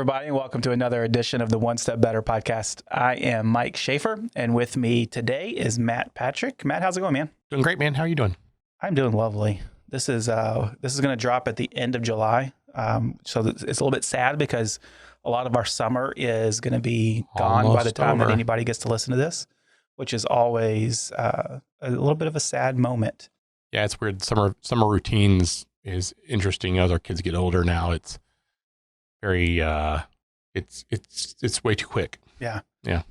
everybody, and welcome to another edition of the One Step Better podcast. I am Mike Schaefer, and with me today is Matt Patrick. Matt, how's it going, man? Doing great, man. How are you doing? I'm doing lovely. This is going to drop at the end of July, so it's a little bit sad because a lot of our summer is going to be gone by the time that anybody gets to listen to this, which is always a little bit of a sad moment. Yeah, it's weird. Summer routines is interesting as our kids get older now. It's very it's way too quick. Yeah. Yeah.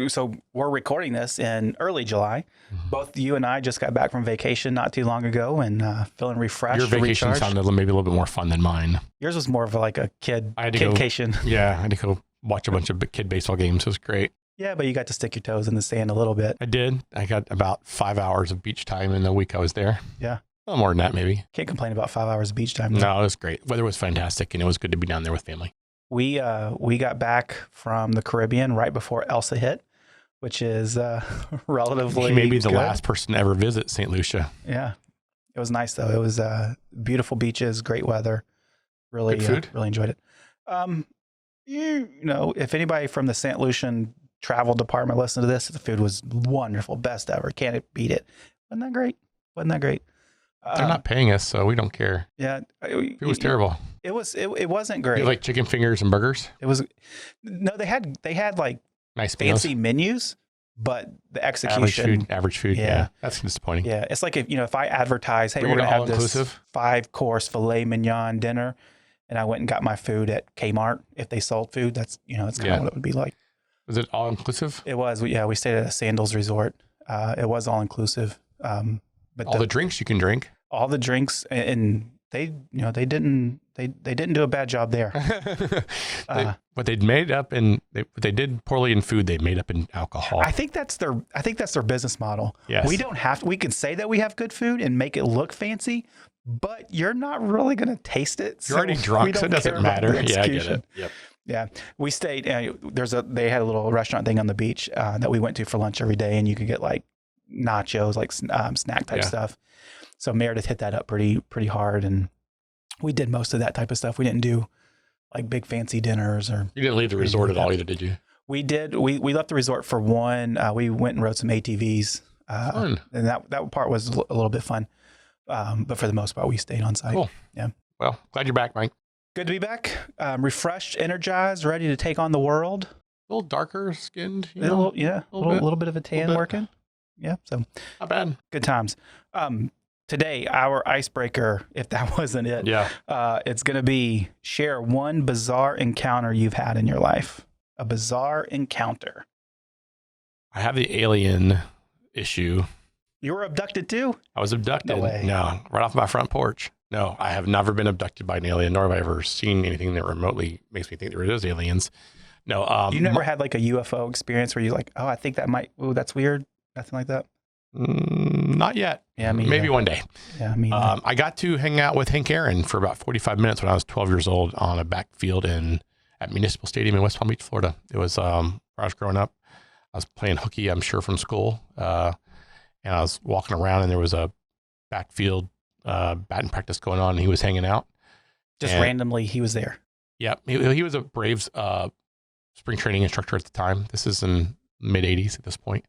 So we're recording this in early July. Mm-hmm. Both you and I just got back from vacation not too long ago and feeling refreshed. Your vacation sounded maybe a little bit more fun than mine. Yours was more of like a kidcation. Yeah, I had to go watch a bunch of kid baseball games. It was great. Yeah, but you got to stick your toes in the sand a little bit. I did. I got about 5 hours of beach time in the week I was there. Yeah. A little more than that, maybe. Can't complain about 5 hours of beach time. Though. No, it was great. Weather was fantastic, and it was good to be down there with family. We got back from the Caribbean right before Elsa hit, which is relatively Maybe the good. last person to ever visit St. Lucia. Yeah. It was nice, though. It was beautiful beaches, great weather. Really, good food. Really enjoyed it. You know, if anybody from the St. Lucian travel department listened to this, the food was wonderful. Best ever. Can't beat it. Wasn't that great? They're not paying us, so we don't care. Yeah. It was terrible. It wasn't great. You like chicken fingers and burgers? They had like nice fancy menus, but the execution. Average food. Yeah. That's disappointing. Yeah. It's like if I advertise, hey, we're going to have this 5-course filet mignon dinner, and I went and got my food at Kmart. If they sold food, that's kind of what it would be like. Was it all inclusive? It was. We stayed at a Sandals resort. It was all inclusive. But all the drinks you can drink. All the drinks, and they didn't do a bad job there. What they made up what they did poorly in food, they made up in alcohol. I think that's their business model. Yes. We can say that we have good food and make it look fancy, but you're not really going to taste it. You're already drunk, so it doesn't matter. Yeah, I get it. Yep. Yeah, we stayed. They had a little restaurant thing on the beach that we went to for lunch every day, and you could get like nachos, like snack type stuff. So Meredith hit that up pretty hard, and we did most of that type of stuff. We didn't do like big fancy dinners or. You didn't leave the resort at all either, did you? We did. We left the resort for one. We went and rode some ATVs. Fun. And that part was a little bit fun. But for the most part, we stayed on site. Cool. Yeah. Well, glad you're back, Mike. Good to be back. Refreshed, energized, ready to take on the world. A little darker skinned. A little bit of a tan working. Yeah. So not bad. Good times. Today, our icebreaker, if that wasn't it, it's going to be share one bizarre encounter you've had in your life. A bizarre encounter. I have the alien issue. You were abducted too? I was abducted. No way. No, right off my front porch. No, I have never been abducted by an alien, nor have I ever seen anything that remotely makes me think there is aliens. No. You never had like a UFO experience where you're like, oh, I think that's weird? Nothing like that? Not yet. Yeah, maybe one day. Yeah, me. I got to hang out with Hank Aaron for about 45 minutes when I was 12 years old on a backfield at Municipal Stadium in West Palm Beach, Florida. It was where I was growing up. I was playing hooky, I'm sure, from school, and I was walking around, and there was a backfield batting practice going on, and he was hanging out. Randomly, he was there. Yeah, he was a Braves spring training instructor at the time. This is in mid 80s at this point.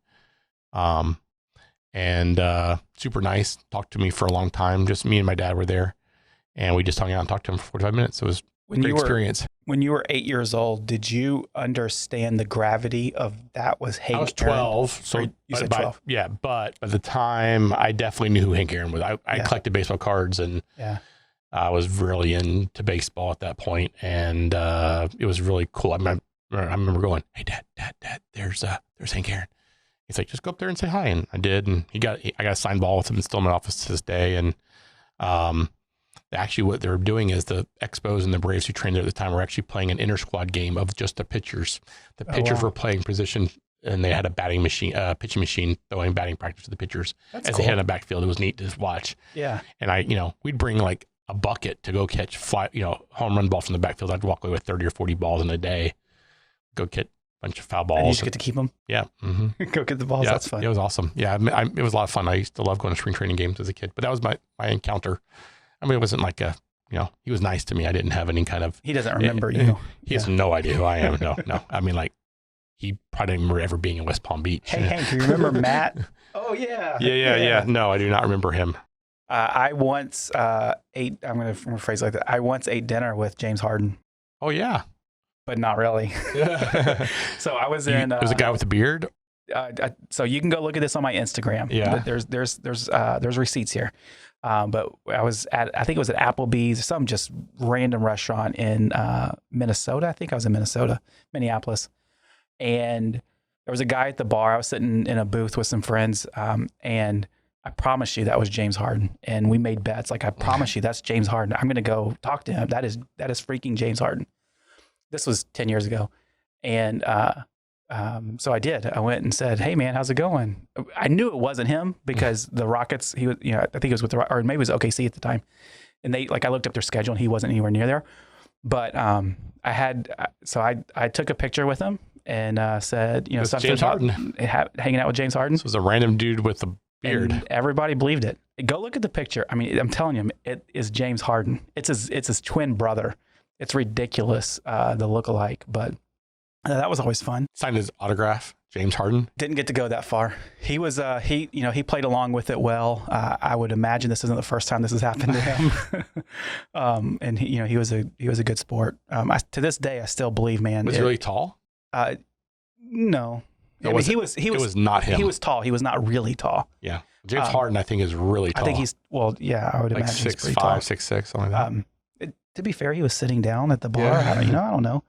And super nice, talked to me for a long time. Just me and my dad were there, and we just hung out and talked to him for 45 minutes. It was a great experience. When you were 8 years old, did you understand the gravity of that was Hank Aaron? I was 12. So you said 12. Yeah, but by the time I definitely knew who Hank Aaron was. I collected baseball cards, and I was really into baseball at that point, and it was really cool. I remember going, "Hey, Dad, there's Hank Aaron." He's like, just go up there and say hi. And I did. And I got a signed ball with him. It's still in my office to this day. And actually what they were doing is the Expos and the Braves who trained there at the time were actually playing an inter-squad game of just the pitchers. The pitchers were playing position, and they had a pitching machine throwing batting practice to the pitchers. That's cool. They had in the backfield. It was neat to just watch. Yeah. And we'd bring like a bucket to go catch home run ball from the backfield. I'd walk away with 30 or 40 balls in a day, go catch bunch of foul balls. And you just get to keep them? Yeah. Mm-hmm. Go get the balls. Yeah, that's fun. It was awesome. Yeah. It was a lot of fun. I used to love going to spring training games as a kid, but that was my encounter. I mean, it wasn't like a he was nice to me. I didn't have any kind of. He doesn't remember you. He has no idea who I am. No. I mean, like, he probably didn't remember ever being in West Palm Beach. Hey, Hank, you remember Matt? Oh, yeah. Yeah. No, I do not remember him. I once ate, I'm going to rephrase like that. I once ate dinner with James Harden. Oh, yeah. But not really. So I was in. There's a guy with a beard. So you can go look at this on my Instagram. Yeah. There's receipts here. But I think it was at Applebee's, some just random restaurant in Minnesota. I think I was in Minneapolis. And there was a guy at the bar. I was sitting in a booth with some friends. And I promise you that was James Harden. And we made bets. Like, I promise you that's James Harden. I'm going to go talk to him. That is freaking James Harden. This was 10 years ago. And so I did. I went and said, "Hey man, how's it going?" I knew it wasn't him because the Rockets, he was, I think it was with the, or maybe it was OKC at the time. And I looked up their schedule and he wasn't anywhere near there. But I took a picture with him and said, something James about Harden. hanging out with James Harden. This was a random dude with a beard. And everybody believed it. Go look at the picture. I mean, I'm telling you, it is James Harden. It's his twin brother. It's ridiculous, the look-alike, but that was always fun. Signed his autograph, James Harden. Didn't get to go that far. He was he played along with it well. I would imagine this isn't the first time this has happened to him. And he was a good sport. To this day, I still believe, man. Was he really tall? No. He was not him. He was tall. He was not really tall. Yeah. James Harden, I think, is really tall. I think I would imagine he's pretty 6'5", tall. 6'6", something like that. To be fair, he was sitting down at the bar. Yeah. I don't know.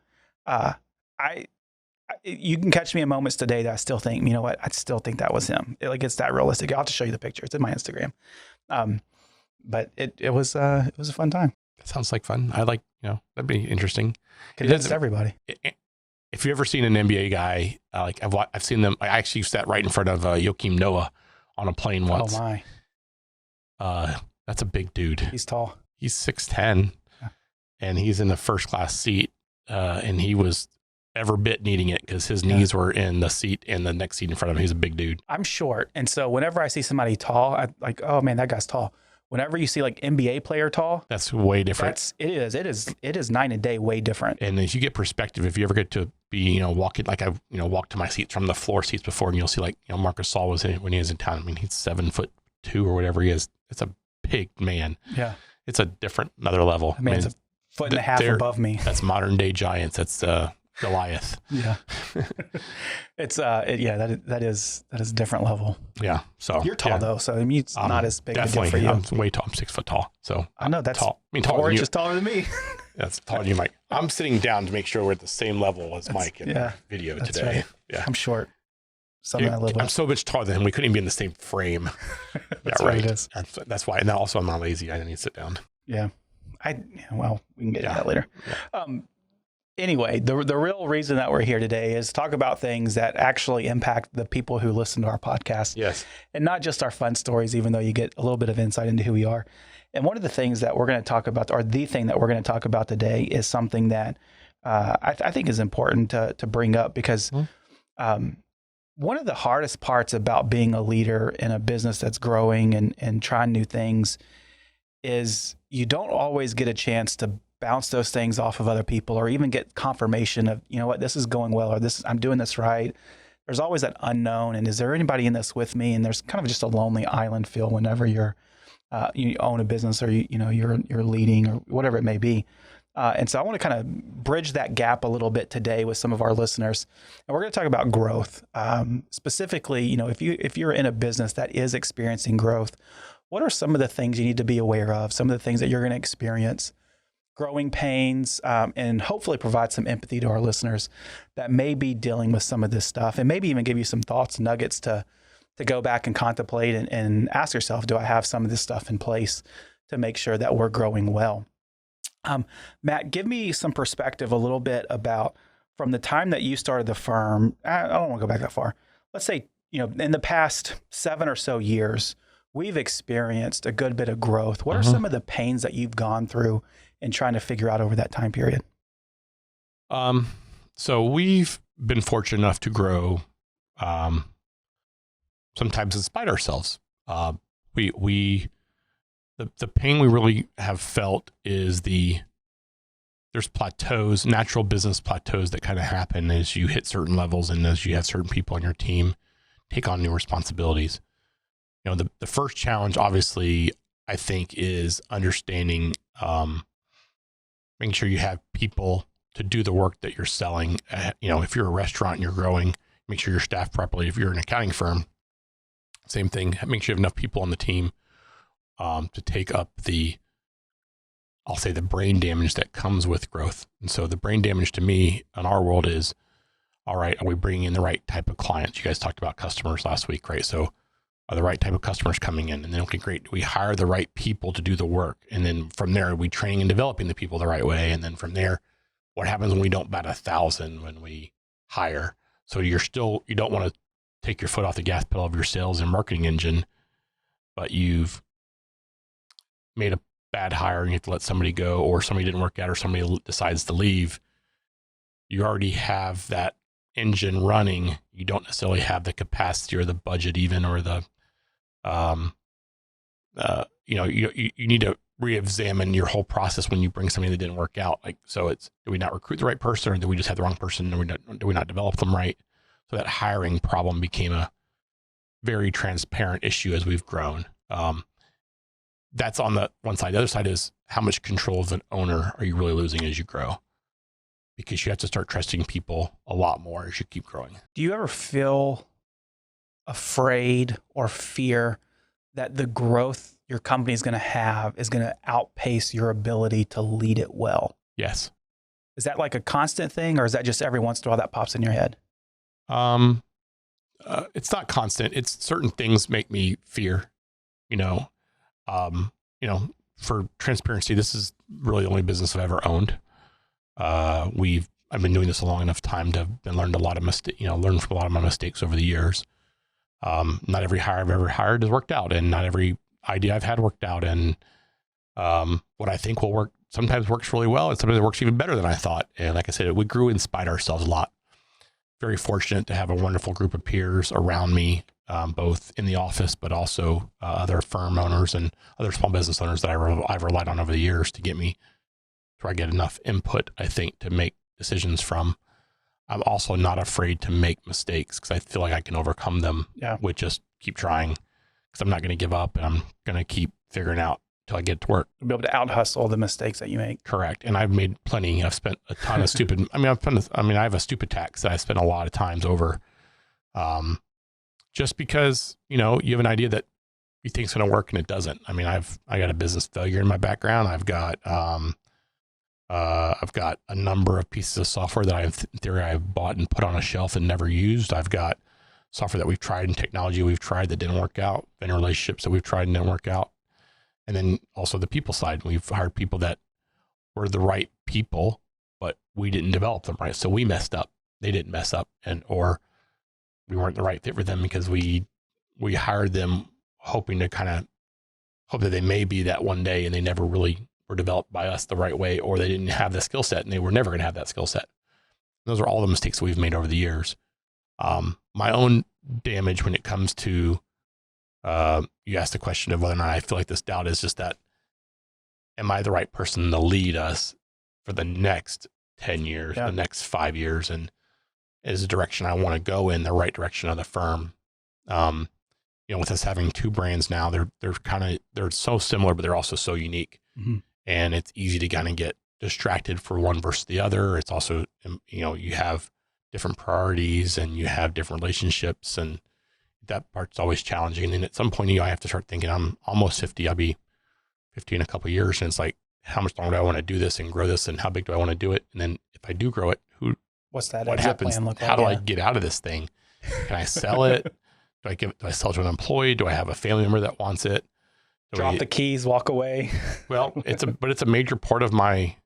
You can catch me in moments today that I still think, you know what? I still think that was him. It's that realistic. I'll have to show you the picture. It's in my Instagram. But it was a fun time. That sounds like fun. I like, that'd be interesting. Convinced everybody. If you've ever seen an NBA guy, I've seen them. I actually sat right in front of Joakim Noah on a plane once. Oh my. That's a big dude. He's tall. He's 6'10", and he's in the first class seat. And he was every bit needing it because his knees were in the seat and the next seat in front of him. He's a big dude. I'm short. And so whenever I see somebody tall, I'm like, oh man, that guy's tall. Whenever you see like NBA player tall, that's way different. It is night and day, way different. And as you get perspective, if you ever get to be, walking, like I, walked to my seats from the floor seats before, and you'll see like, Marcus Saul was in it when he was in town. I mean, he's 7'2" or whatever he is. It's a big man. Yeah. It's another level. Man's a foot and a half above me. That's modern day giants. That's Goliath. Yeah. It's that is a different level. Yeah. So you're tall though, so I mean it's not as big a deal for you. I'm way tall. I'm 6 foot tall. So I know that's tall. I mean, 4 inches taller than me. That's taller than you, Mike. I'm sitting down to make sure we're at the same level as Mike in the video today. Right. Yeah. I'm short. Something I live with. I'm so much taller than him. We couldn't even be in the same frame. That's right. It is. That's why. And also I'm not lazy. I need to sit down. Yeah. We can get into that later. Yeah. Anyway, the real reason that we're here today is to talk about things that actually impact the people who listen to our podcast. Yes. And not just our fun stories, even though you get a little bit of insight into who we are. And one of the things that we're going to talk about, or the thing that we're going to talk about today, is something that I think is important to bring up because one of the hardest parts about being a leader in a business that's growing and trying new things is you don't always get a chance to bounce those things off of other people or even get confirmation of, this is going well, or I'm doing this right. There's always that unknown. And is there anybody in this with me? And there's kind of just a lonely island feel whenever you own a business or you're leading or whatever it may be. And so I want to kind of bridge that gap a little bit today with some of our listeners. And we're going to talk about growth. Specifically, if you're in a business that is experiencing growth, what are some of the things you need to be aware of? Some of the things that you're going to experience, growing pains, and hopefully provide some empathy to our listeners that may be dealing with some of this stuff, and maybe even give you some thoughts, nuggets to go back and contemplate and ask yourself, do I have some of this stuff in place to make sure that we're growing well? Matt, give me some perspective a little bit about from the time that you started the firm. I don't want to go back that far. Let's say, in the past 7 or so years, we've experienced a good bit of growth. What are some of the pains that you've gone through in trying to figure out over that time period? So we've been fortunate enough to grow, sometimes in spite of ourselves. We the pain we really have felt is there's plateaus, natural business plateaus that kind of happen as you hit certain levels and as you have certain people on your team take on new responsibilities. The first challenge, obviously, I think, is understanding, making sure you have people to do the work that you're selling. If you're a restaurant and you're growing, make sure you're staffed properly. If you're an accounting firm, same thing. Make sure you have enough people on the team to take up I'll say the brain damage that comes with growth. And so the brain damage to me in our world is, all right, are we bringing in the right type of clients? You guys talked about customers last week, right? So are the right type of customers coming in? And then, okay, great. Do we hire the right people to do the work? And then from there, are we training and developing the people the right way? And then from there, what happens when we don't bat 1,000 when we hire? So you don't want to take your foot off the gas pedal of your sales and marketing engine, but you've made a bad hire and you have to let somebody go, or somebody didn't work out, or somebody decides to leave. You already have that engine running. You don't necessarily have the capacity or the budget even, or the, you need to re-examine your whole process when you bring somebody that didn't work out. Like, so it's, do we not recruit the right person, or do we just have the wrong person? Do we not develop them right? So that hiring problem became a very transparent issue as we've grown. That's on the one side. The other side is, how much control of an owner are you really losing as you grow? Because you have to start trusting people a lot more as you keep growing. Do you ever feel afraid or fear that the growth your company is going to have is going to outpace your ability to lead it well? Yes. Is that like a constant thing, or is that just every once in a while that pops in your head? It's not constant. It's certain things make me fear, for transparency, this is really the only business I've ever owned. I've been doing this a long enough time to have learned a lot of learned from a lot of my mistakes over the years. Not every hire I've ever hired has worked out, and not every idea I've had worked out. And what I think will work sometimes works really well, and sometimes it works even better than I thought. And like I said, we grew and spied ourselves a lot. Very fortunate to have a wonderful group of peers around me, both in the office, but also other firm owners and other small business owners that I've relied on over the years to get me to where I get enough input, I think, to make decisions from. I'm also not afraid to make mistakes because I feel like I can overcome them with just keep trying, because I'm not going to give up, and I'm going to keep figuring out till I get to work. You'll be able to out hustle the mistakes that you make. Correct. And I've made plenty. I've spent a ton of stupid, I have a stupid tax that I spent a lot of times over, just because, you have an idea that you think is going to work and it doesn't. I got a business failure in my background. I've got a number of pieces of software that in theory I've bought and put on a shelf and never used. I've got software that we've tried and technology we've tried that didn't work out, and relationships that we've tried and didn't work out. And then also the people side. We've hired people that were the right people, but we didn't develop them right. So we messed up. They didn't mess up, or we weren't the right fit for them because we hired them hoping to kind of hope that they may be that one day, and they never really were developed by us the right way, or they didn't have the skill set, and they were never going to have that skill set. Those are all the mistakes that we've made over the years. My own damage when it comes to, you asked the question of whether or not I feel like this doubt is just that, am I the right person to lead us for the next 10 years, the next 5 years, and is the direction I want to go in the right direction of the firm? With us having two brands now, they're so similar, but they're also so unique. Mm-hmm. And it's easy to kind of get distracted for one versus the other. It's also, you have different priorities and you have different relationships, and that part's always challenging. And then at some point, I have to start thinking, I'm almost 50. I'll be 50 in a couple of years. And it's like, how much longer do I want to do this and grow this? And how big do I want to do it? And then if I do grow it, what happens? Plan look like? How do I get out of this thing? Can I sell it? Do I sell it to an employee? Do I have a family member that wants it? Drop the keys, walk away. Well, it's a major part of my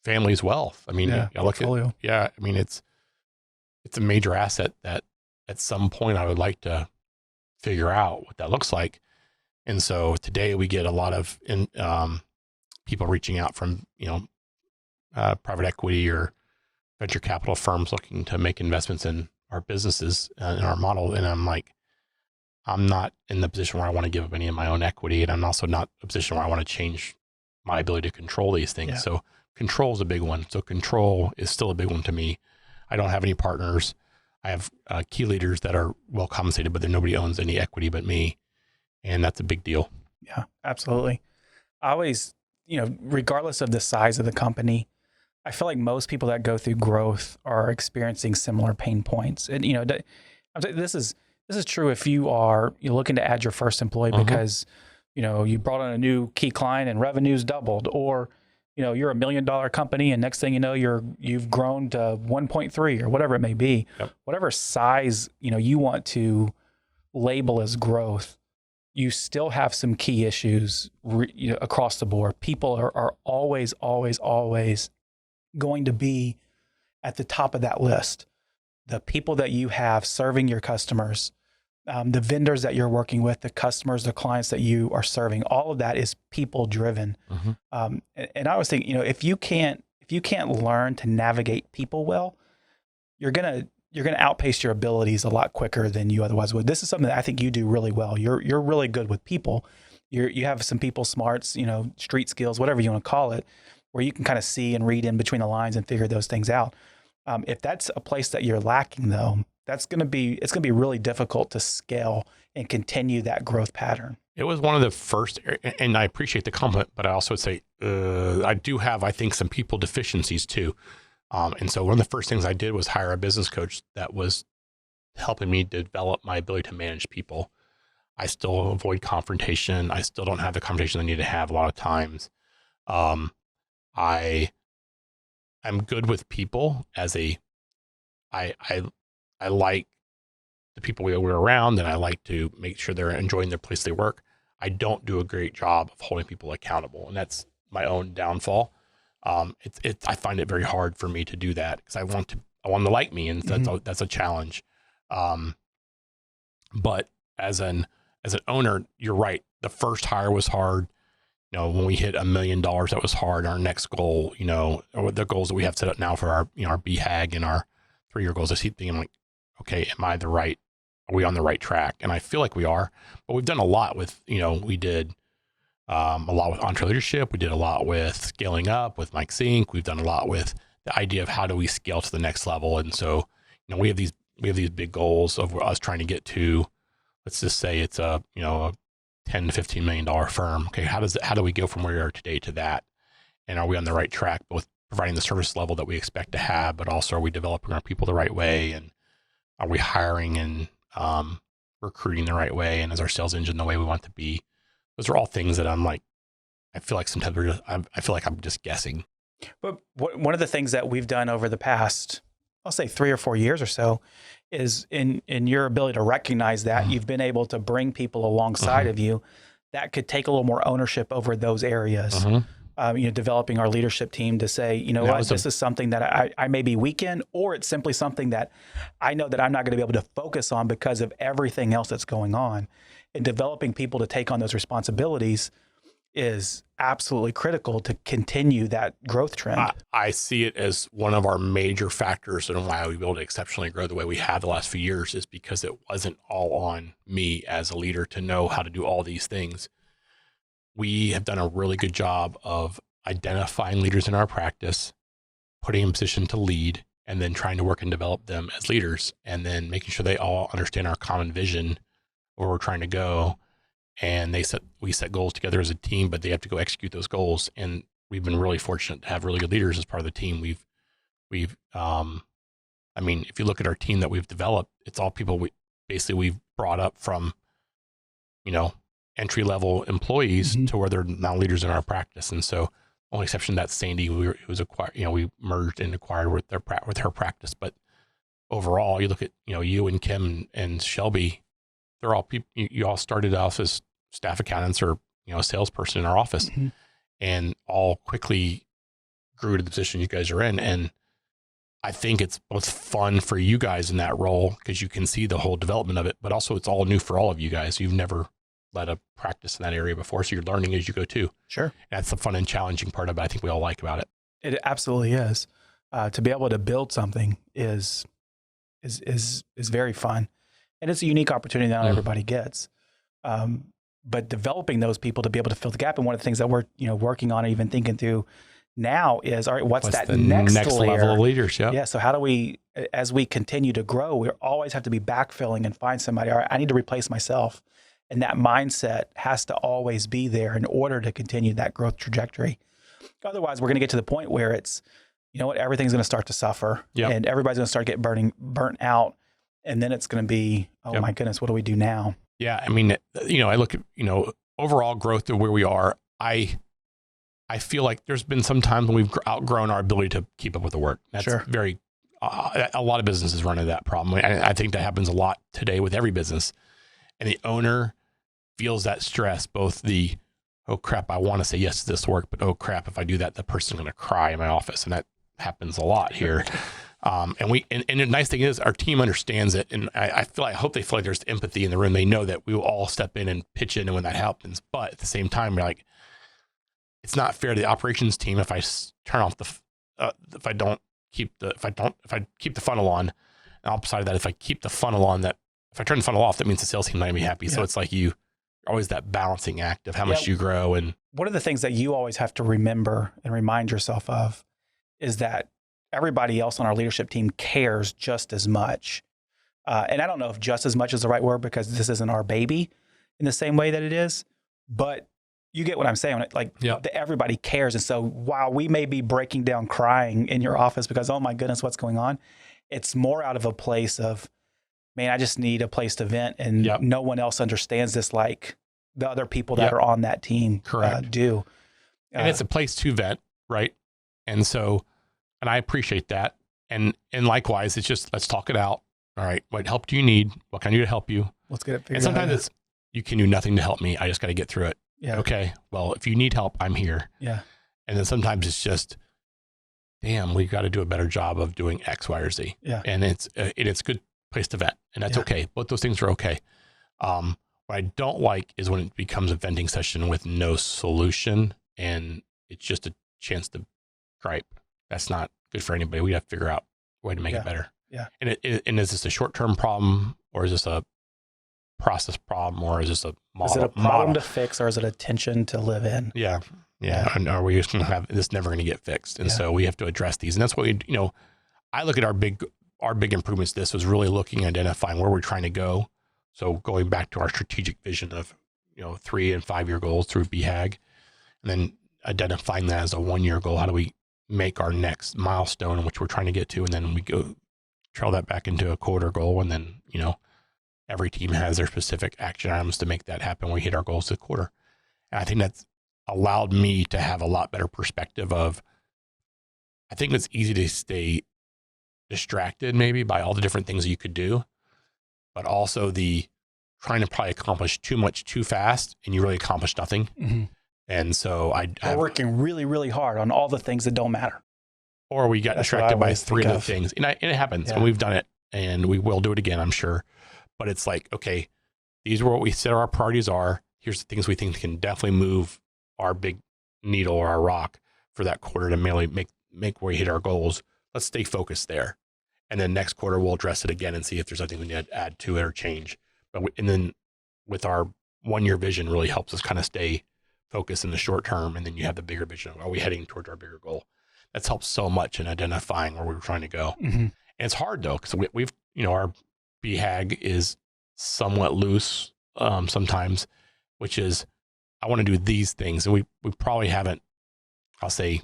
family's wealth. I mean, portfolio. It's a major asset that at some point I would like to figure out what that looks like. And so today we get a lot of people reaching out from, private equity or venture capital firms looking to make investments in our businesses and our model. And I'm like, I'm not in the position where I want to give up any of my own equity, and I'm also not in a position where I want to change my ability to control these things. Yeah. So control is a big one. So control is still a big one to me. I don't have any partners. I have key leaders that are well compensated, but nobody owns any equity but me. And that's a big deal. Yeah, absolutely. I always, regardless of the size of the company, I feel like most people that go through growth are experiencing similar pain points. And, this is true if you're looking to add your first employee because, you brought on a new key client and revenue's doubled, or, you're $1 million company and next thing you know, you've grown to 1.3 or whatever it may be. Yep. Whatever size, you want to label as growth, you still have some key issues across the board. People are always, always, always going to be at the top of that list. The people that you have serving your customers, the vendors that you're working with, the customers, the clients that you are serving, all of that is people driven. Mm-hmm. And I was thinking, if you can't learn to navigate people well, you're gonna outpace your abilities a lot quicker than you otherwise would. This is something that I think you do really well. You're really good with people. You have some people smarts, street skills, whatever you want to call it, where you can kind of see and read in between the lines and figure those things out. If that's a place that you're lacking, though, it's going to be really difficult to scale and continue that growth pattern. It was one of the first, and I appreciate the compliment, but I also would say I do have, I think, some people deficiencies too. And so one of the first things I did was hire a business coach that was helping me develop my ability to manage people. I still avoid confrontation. I still don't have the conversation I need to have a lot of times. I'm good with people I like the people we're around, and I like to make sure they're enjoying their place they work. I don't do a great job of holding people accountable, and that's my own downfall. I find it very hard for me to do that because I want them to like me, and that's a challenge. But as an owner, you're right. The first hire was hard. When we hit $1 million, that was hard. Our next goal, or the goals that we have set up now for our BHAG and our 3-year goals, I keep thinking like, okay, are we on the right track? And I feel like we are, but we've done a lot with, we did a lot with entre leadership. We did a lot with scaling up with Mike Zink. We've done a lot with the idea of how do we scale to the next level. And so, we have these big goals of us trying to get to, let's just say it's a $10 to $15 million firm. Okay. How do we go from where we are today to that? And are we on the right track, both providing the service level that we expect to have, but also are we developing our people the right way? And are we hiring and recruiting the right way? And is our sales engine the way we want to be? Those are all things that I'm like, I feel like sometimes I feel like I'm just guessing. But one of the things that we've done over the past, I'll say 3 or 4 years or so, is in your ability to recognize that you've been able to bring people alongside of you that could take a little more ownership over those areas. Developing our leadership team to say, this is something that I may be weak in, or it's simply something that I know that I'm not going to be able to focus on because of everything else that's going on. And developing people to take on those responsibilities is absolutely critical to continue that growth trend. I see it as one of our major factors in why we've been able to exceptionally grow the way we have the last few years, is because it wasn't all on me as a leader to know how to do all these things. We have done a really good job of identifying leaders in our practice, putting in position to lead, and then trying to work and develop them as leaders, and then making sure they all understand our common vision, where we're trying to go. And we set goals together as a team, but they have to go execute those goals. And we've been really fortunate to have really good leaders as part of the team. If you look at our team that we've developed, it's all people we've brought up from, entry-level employees to where they're now leaders in our practice. And so only exception to that, Sandy, we merged and acquired with her practice. But overall, you look at, you and Kim and Shelby, they're all people, you all started off as staff accountants or, a salesperson in our office and all quickly grew to the position you guys are in. And I think it's both fun for you guys in that role because you can see the whole development of it, but also it's all new for all of you guys. You've never led a practice in that area before, so you're learning as you go too. Sure. And that's the fun and challenging part of it. I think we all like about it. It absolutely is. To be able to build something is very fun. And it's a unique opportunity that not everybody gets. But developing those people to be able to fill the gap. And one of the things that we're, working on and even thinking through now is, all right, what's that the next layer? Level of leadership? Yeah. So how do we, as we continue to grow, we always have to be backfilling and find somebody, all right, I need to replace myself. And that mindset has to always be there in order to continue that growth trajectory. Otherwise, we're going to get to the point where it's, everything's going to start to suffer and everybody's going to start getting burnt out. And then it's going to be, my goodness, what do we do now? Yeah. I mean, I look at, overall growth of where we are. I feel like there's been some times when we've outgrown our ability to keep up with the work. That's very, a lot of businesses run into that problem. I think that happens a lot today with every business. And the owner feels that stress, both the, oh crap, I want to say yes to this work, but oh crap, if I do that, the person's going to cry in my office. And that happens a lot here. And the nice thing is our team understands it. And I hope they feel like there's empathy in the room. They know that we will all step in and pitch in when that happens. But at the same time, we're like, it's not fair to the operations team if I turn off if I keep the funnel on. And opposite of that, if I keep the funnel on, if I turn the funnel off, that means the sales team might be happy. Yeah. So it's like always that balancing act of how much you grow. And one of the things that you always have to remember and remind yourself of is that everybody else on our leadership team cares just as much. And I don't know if just as much is the right word because this isn't our baby in the same way that it is, but you get what I'm saying. Everybody cares. And so while we may be breaking down crying in your office because, oh my goodness, what's going on? It's more out of a place of, man, I just need a place to vent and no one else understands this like the other people that are on that team do. And it's a place to vent, right? And so, and I appreciate that. And likewise, it's just, let's talk it out. All right, what help do you need? What can I do to help you? Let's get it figured out. And sometimes it's, you can do nothing to help me. I just got to get through it. Yeah. Okay, well, if you need help, I'm here. Yeah. And then sometimes it's just, damn, we got to do a better job of doing X, Y, or Z. Yeah. And it's a good place to vent. And that's okay. Both those things are okay. What I don't like is when it becomes a venting session with no solution and it's just a chance to gripe. That's not good for anybody. We have to figure out a way to make it better. Yeah. And is this a short-term problem or is this a process problem or is this a model? Is it a problem to fix or is it a tension to live in? Yeah. And are we just going to have this never going to get fixed? And so we have to address these. And that's what I look at our big improvements. This was really looking at identifying where we're trying to go. So going back to our strategic vision of, 3 and 5 year goals through BHAG, and then identifying that as a 1 year goal. How do we make our next milestone in which we're trying to get to? And then we go trail that back into a quarter goal. And then, every team has their specific action items to make that happen when we hit our goals this quarter. And I think that's allowed me to have a lot better perspective of, I think it's easy to stay distracted maybe by all the different things that you could do, but also the trying to probably accomplish too much too fast and you really accomplish nothing. Mm-hmm. And so we're working really, really hard on all the things that don't matter. Or we got distracted by 3 other things. And it happens and we've done it and we will do it again, I'm sure. But it's like, okay, these are what we said our priorities are. Here's the things we think can definitely move our big needle or our rock for that quarter to mainly make where we hit our goals. Let's stay focused there. And then next quarter, we'll address it again and see if there's something we need to add to it or change. And then with our 1 year vision really helps us kind of stay focused in the short term. And then you have the bigger vision. Are we heading towards our bigger goal? That's helped so much in identifying where we're trying to go. Mm-hmm. And it's hard though, because we've, our BHAG is somewhat loose sometimes, which is, I want to do these things. And we probably haven't, I'll say,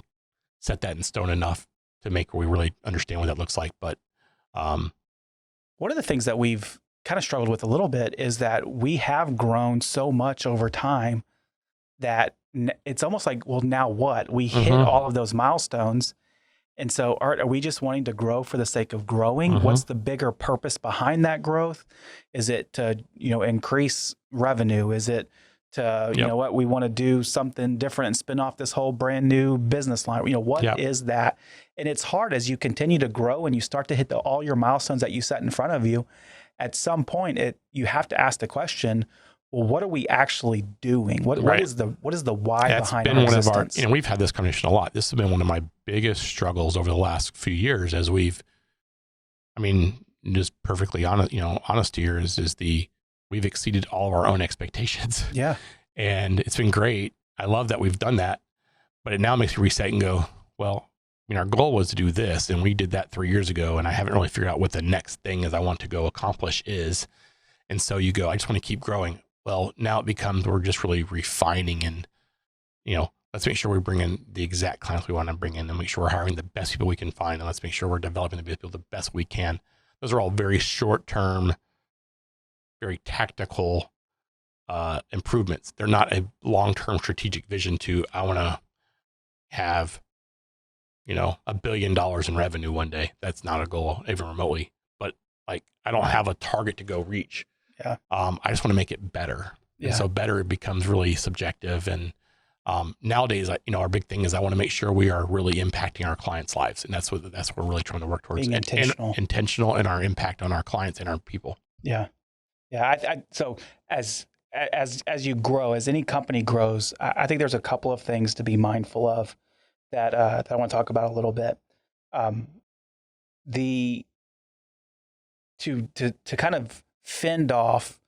set that in stone enough to make where we really understand what that looks like. But one of the things that we've kind of struggled with a little bit is that we have grown so much over time that it's almost like, well, now what? We hit all of those milestones. And so are we just wanting to grow for the sake of growing? Mm-hmm. What's the bigger purpose behind that growth? Is it to, increase revenue? Is it to, we want to do something different and spin off this whole brand new business line? What is that? And it's hard as you continue to grow and you start to hit all your milestones that you set in front of you. At some point, you have to ask the question, well, what are we actually doing? What is the why behind our existence? Been one of our, we've had this conversation a lot. This has been one of my biggest struggles over the last few years as just perfectly honest here is we've exceeded all of our own expectations. Yeah. And it's been great. I love that we've done that, but it now makes me reset and go, well, I mean, our goal was to do this and we did that 3 years ago. And I haven't really figured out what the next thing is I want to go accomplish is. And so you go, I just want to keep growing. Well, now it becomes, we're just really refining and, let's make sure we bring in the exact clients we want to bring in and make sure we're hiring the best people we can find. And let's make sure we're developing the people the best we can. Those are all very short-term, very tactical improvements. They're not a long-term strategic vision to, I want to have, $1 billion in revenue one day. That's not a goal even remotely, but like, I don't have a target to go reach. Yeah. I just want to make it better. Yeah. And so better becomes really subjective. And nowadays, our big thing is I want to make sure we are really impacting our clients' lives. And that's what we're really trying to work towards. Being intentional. Intentional in our impact on our clients and our people. Yeah. Yeah. So as you grow, as any company grows, I think there's a couple of things to be mindful of that I want to talk about a little bit. To kind of fend off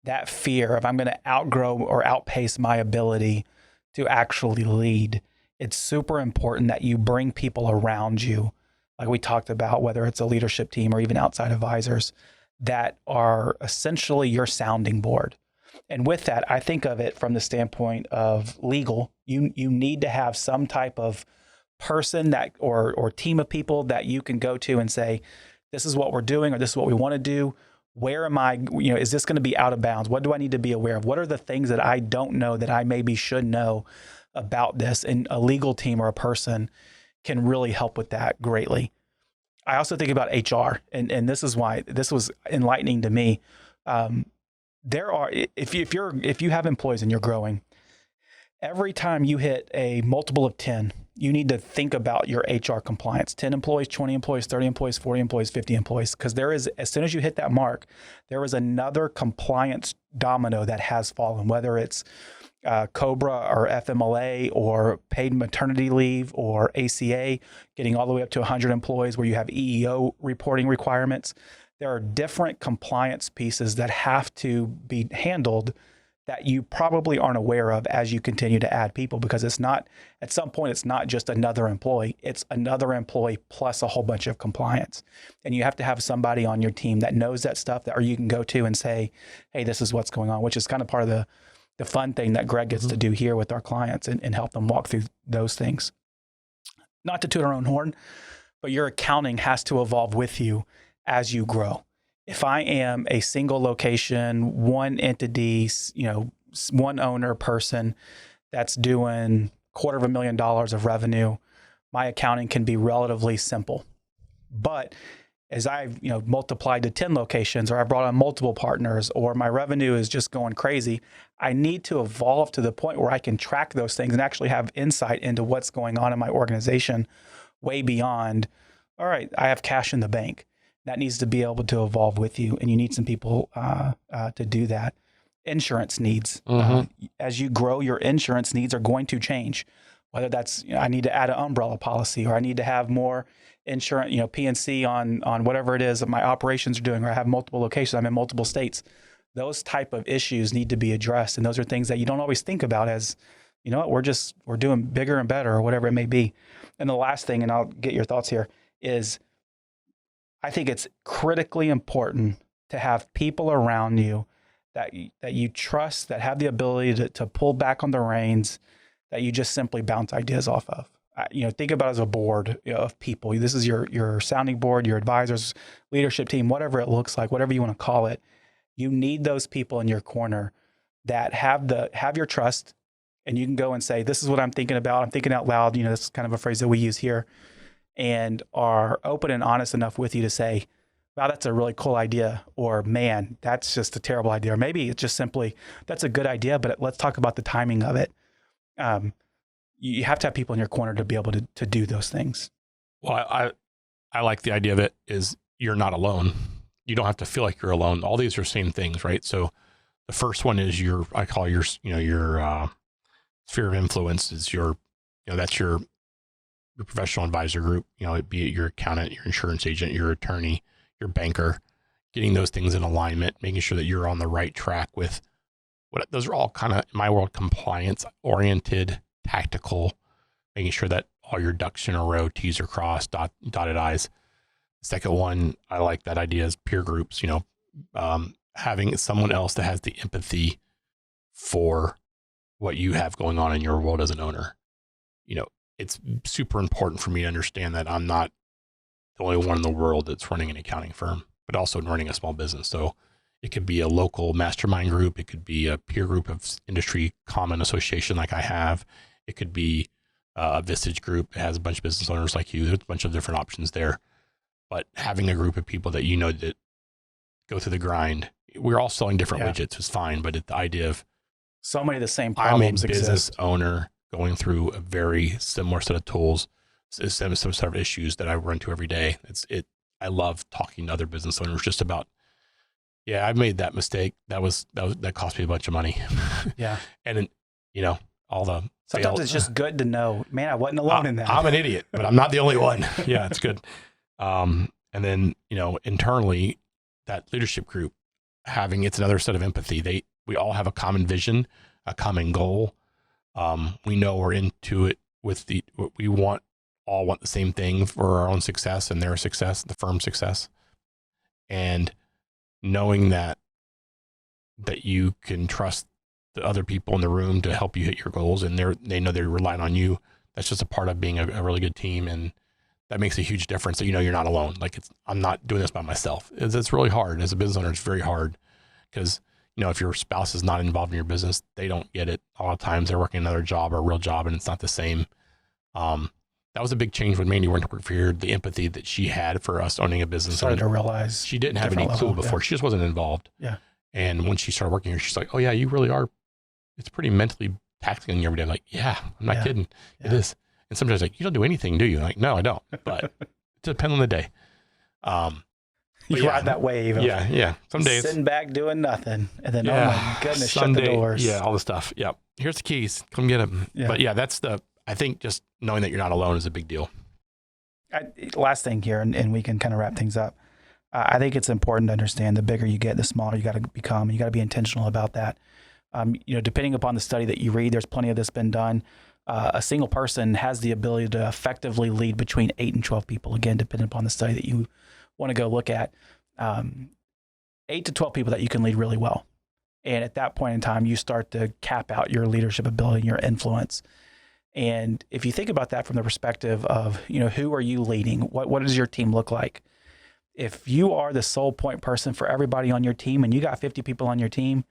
that fear of I'm going to outgrow or outpace my ability to actually lead, it's super important that you bring people around you, like we talked about, whether it's a leadership team or even outside advisors, that are essentially your sounding board. And with that, I think of it from the standpoint of legal. You need to have some type of person that or team of people that you can go to and say, this is what we're doing, or this is what we want to do. Where am I, is this going to be out of bounds? What do I need to be aware of? What are the things that I don't know that I maybe should know about this? And a legal team or a person can really help with that greatly. I also think about HR, and this is why this was enlightening to me. There are, if you have employees and you're growing, every time you hit a multiple of 10, you need to think about your HR compliance. 10 employees, 20 employees, 30 employees, 40 employees, 50 employees. Because there is, as soon as you hit that mark, there is another compliance domino that has fallen, whether it's COBRA or FMLA or paid maternity leave or ACA, getting all the way up to 100 employees where you have EEO reporting requirements. There are different compliance pieces that have to be handled that you probably aren't aware of as you continue to add people, because it's not, at some point, it's not just another employee, it's another employee plus a whole bunch of compliance. And you have to have somebody on your team that knows that stuff, or you can go to and say, hey, this is what's going on, which is kind of part of the fun thing that Greg gets to do here with our clients and help them walk through those things. Not to toot our own horn, but your accounting has to evolve with you as you grow. If I am a single location, one entity, one owner person that's doing $250,000 of revenue, my accounting can be relatively simple. But as I've multiplied to 10 locations, or I brought on multiple partners, or my revenue is just going crazy, I need to evolve to the point where I can track those things and actually have insight into what's going on in my organization way beyond, all right, I have cash in the bank. That needs to be able to evolve with you, and you need some people to do that. Insurance needs. As you grow, your insurance needs are going to change. Whether that's, I need to add an umbrella policy, or I need to have more insurance, P&C on whatever it is that my operations are doing, or I have multiple locations, I'm in multiple states. Those type of issues need to be addressed, and those are things that you don't always think about as, we're doing bigger and better, or whatever it may be. And the last thing, and I'll get your thoughts here, is I think it's critically important to have people around you that you trust, that have the ability to pull back on the reins, that you just simply bounce ideas off of. Think about it as a board of people. This is your sounding board, your advisors, leadership team, whatever it looks like, whatever you want to call it. You need those people in your corner that have your trust, and you can go and say, this is what I'm thinking about. I'm thinking out loud. This is kind of a phrase that we use here, and are open and honest enough with you to say, wow, that's a really cool idea, or man, that's just a terrible idea. Or maybe it's just simply, that's a good idea, but let's talk about the timing of it. You have to have people in your corner to be able to do those things. Well, I like the idea of it is you're not alone. You don't have to feel like you're alone. All these are same things, right? So the first one is your sphere of influence is that's your professional advisor group, be it your accountant, your insurance agent, your attorney, your banker, getting those things in alignment, making sure that you're on the right track with those are all kind of, in my world, compliance oriented, tactical, making sure that all your ducks in a row, T's are crossed, dotted I's. Second one, I like that idea is peer groups, having someone else that has the empathy for what you have going on in your world as an owner. It's super important for me to understand that I'm not the only one in the world that's running an accounting firm, but also running a small business. So it could be a local mastermind group. It could be a peer group of industry common association like I have. It could be a Vistage group. It has a bunch of business owners like you. There's a bunch of different options there. But having a group of people that that go through the grind, we're all selling different widgets is fine. But the idea of so many of the same problems I'm a business exist. owner going through a very similar set of tools, some sort of issues that I run to every day. I love talking to other business owners just about, I made that mistake. That cost me a bunch of money. Yeah. And all the sometimes it's just good to know, man, I wasn't alone in that. I'm an idiot, but I'm not the only one. Yeah, it's good. And then, internally, that leadership group it's another set of empathy. We all have a common vision, a common goal. We know we're into it with we all want the same thing for our own success and their success, the firm's success. And knowing that you can trust the other people in the room to help you hit your goals, and they know they're relying on you. That's just a part of being a really good team. And that makes a huge difference that, you're not alone. Like I'm not doing this by myself. It's really hard as a business owner. It's very hard because, if your spouse is not involved in your business, they don't get it. A lot of times they're working another job or a real job and it's not the same. That was a big change when Mandy went to work for here. The empathy that she had for us owning a business. Started to realize she didn't have any clue before. Yeah. She just wasn't involved. Yeah. And when she started working here, she's like, oh yeah, you really are. It's pretty mentally taxing on you every day. I'm like, yeah, I'm not kidding. Yeah. It is. And sometimes like, you don't do anything, do you? I'm like, no, I don't. But it depends on the day. You ride that wave. Yeah. Some days sitting back doing nothing, and then oh my goodness, shut the doors. Yeah, all the stuff. Yeah, here's the keys. Come get them. Yeah. But that's I think just knowing that you're not alone is a big deal. Last thing here, and we can kind of wrap things up. I think it's important to understand the bigger you get, the smaller you got to become, and you got to be intentional about that. Depending upon the study that you read, there's plenty of this been done. A single person has the ability to effectively lead between 8 and 12 people. Again, depending upon the study that you want to go look at, 8 to 12 people that you can lead really well. And at that point in time, you start to cap out your leadership ability and your influence. And if you think about that from the perspective of, who are you leading? What does your team look like? If you are the sole point person for everybody on your team and you got 50 people on your team,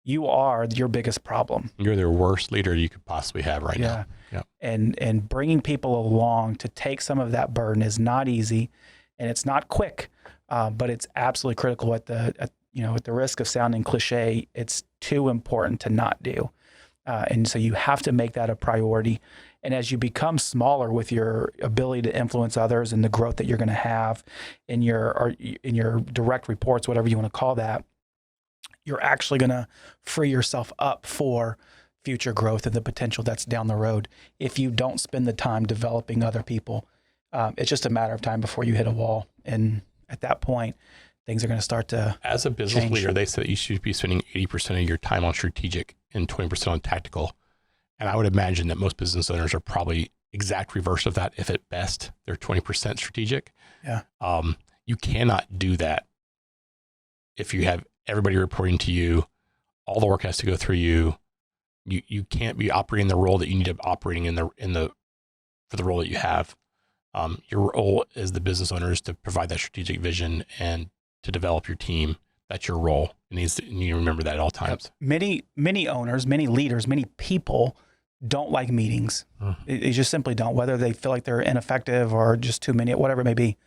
you are your biggest problem. You're the worst leader you could possibly have right now. Yeah. And bringing people along to take some of that burden is not easy, and it's not quick, but it's absolutely critical. At the risk of sounding cliche, it's too important to not do, and so you have to make that a priority. And as you become smaller with your ability to influence others and the growth that you're going to have in your direct reports, whatever you want to call that, you're actually going to free yourself up for future growth and the potential that's down the road. If you don't spend the time developing other people, it's just a matter of time before you hit a wall. And at that point, things are going to start to As a business change. leader, they said you should be spending 80% of your time on strategic and 20% on tactical. And I would imagine that most business owners are probably exact reverse of that. If at best they're 20% strategic. Yeah. You cannot do that if you have everybody reporting to you. All the work has to go through you. You can't be operating the role that you need to be operating for the role that you have. Your role as the business owner is to provide that strategic vision and to develop your team. That's your role. And you remember that at all times. Many owners, many leaders, many people don't like meetings. They just simply don't, whether they feel like they're ineffective or just too many, whatever it may be.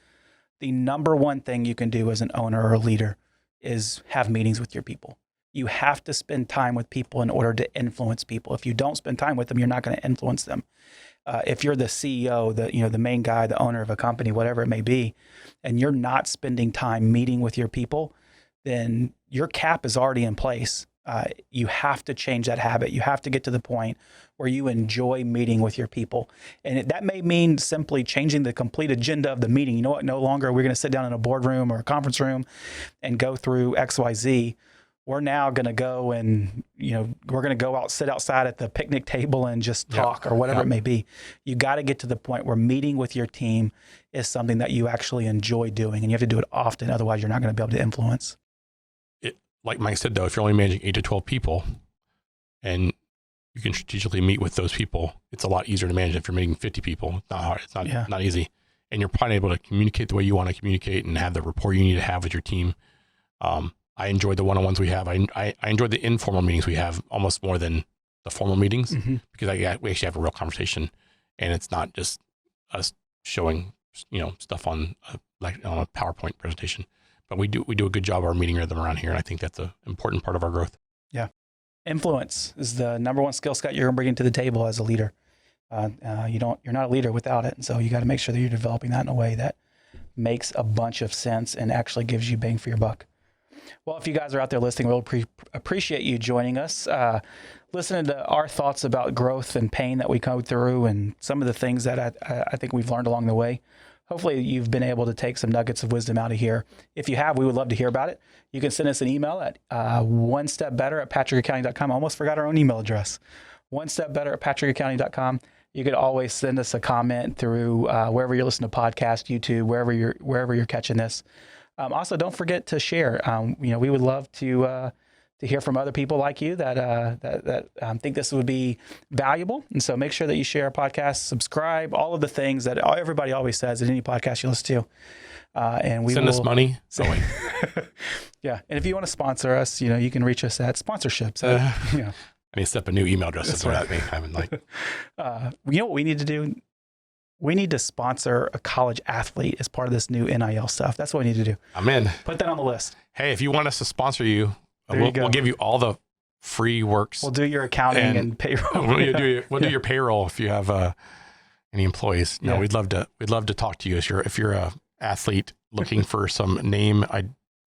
The number one thing you can do as an owner or a leader is have meetings with your people. You have to spend time with people in order to influence people. If you don't spend time with them, you're not going to influence them. If you're the CEO, the main guy, the owner of a company, whatever it may be, and you're not spending time meeting with your people, then your cap is already in place. You have to change that habit. You have to get to the point where you enjoy meeting with your people. And that may mean simply changing the complete agenda of the meeting. You know what? No longer are we going to sit down in a boardroom or a conference room and go through XYZ. We're now going to go and, we're going to go out, sit outside at the picnic table and just talk or whatever it may be. You got to get to the point where meeting with your team is something that you actually enjoy doing, and you have to do it often. Otherwise, you're not going to be able to influence. Like Mike said, though, if you're only managing 8 to 12 people and you can strategically meet with those people, it's a lot easier to manage if you're meeting 50 people. It's not hard. It's not easy. And you're probably able to communicate the way you want to communicate and have the rapport you need to have with your team. I enjoy the one-on-ones we have. I enjoy the informal meetings we have almost more than the formal meetings because we actually have a real conversation, and it's not just us showing stuff on a PowerPoint presentation. But we do a good job of our meeting rhythm around here, and I think that's an important part of our growth. Yeah, influence is the number one skill set you're going to bring to the table as a leader. You're not a leader without it, and so you got to make sure that you're developing that in a way that makes a bunch of sense and actually gives you bang for your buck. Well, if you guys are out there listening, we'll appreciate you joining us, listening to our thoughts about growth and pain that we go through and some of the things that I think we've learned along the way. Hopefully you've been able to take some nuggets of wisdom out of here. If you have, we would love to hear about it. You can send us an email at onestepbetter@patrickaccounting.com. I almost forgot our own email address. onestepbetter@patrickaccounting.com. You could always send us a comment through wherever you're listening to podcasts, YouTube, wherever you're catching this. Also, don't forget to share. We would love to hear from other people like you that think this would be valuable. And so make sure that you share our podcast, subscribe, all of the things that everybody always says in any podcast you listen to. And we send us money. Yeah. And if you want to sponsor us, you can reach us at sponsorships. I need to set up a new email address. That's right. You know what we need to do? We need to sponsor a college athlete as part of this new NIL stuff. That's what we need to do. I'm in. Put that on the list. Hey, if you want us to sponsor you, we'll give you all the free works. We'll do your accounting and payroll. We'll do your payroll if you have any employees. No, we'd love to talk to you if you're a athlete looking for some name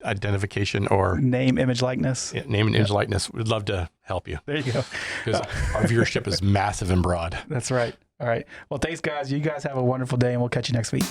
identification or name, image, likeness. Yeah, name and image likeness. We'd love to help you. There you go. Because our viewership is massive and broad. That's right. All right. Well, thanks, guys. You guys have a wonderful day, and we'll catch you next week.